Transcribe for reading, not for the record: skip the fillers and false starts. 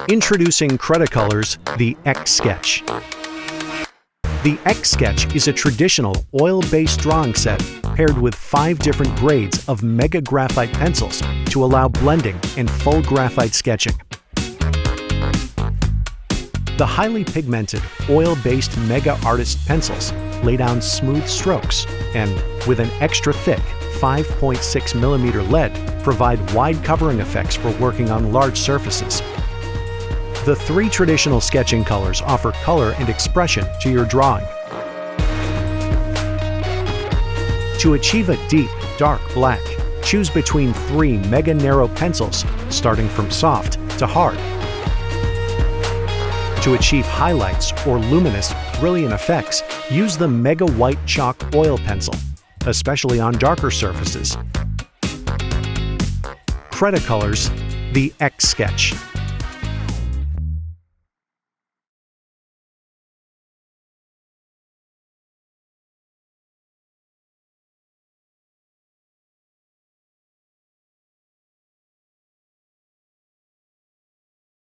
Introducing Cretacolor's The X-Sketch. The X-Sketch is a traditional oil-based drawing set paired with 5 different grades of MegaGraphite pencils to allow blending and full graphite sketching. The highly pigmented, oil-based Mega Artist pencils lay down smooth strokes and, with an extra thick 5.6mm lead, provide wide covering effects for working on large surfaces. The 3 traditional sketching colors offer color and expression to your drawing. To achieve a deep, dark black, choose between 3 Mega Nero Pencils, starting from soft to hard. To achieve highlights or luminous, brilliant effects, use the Mega White Chalk Oil Pencil, especially on darker surfaces. Cretacolor's The X-Sketch.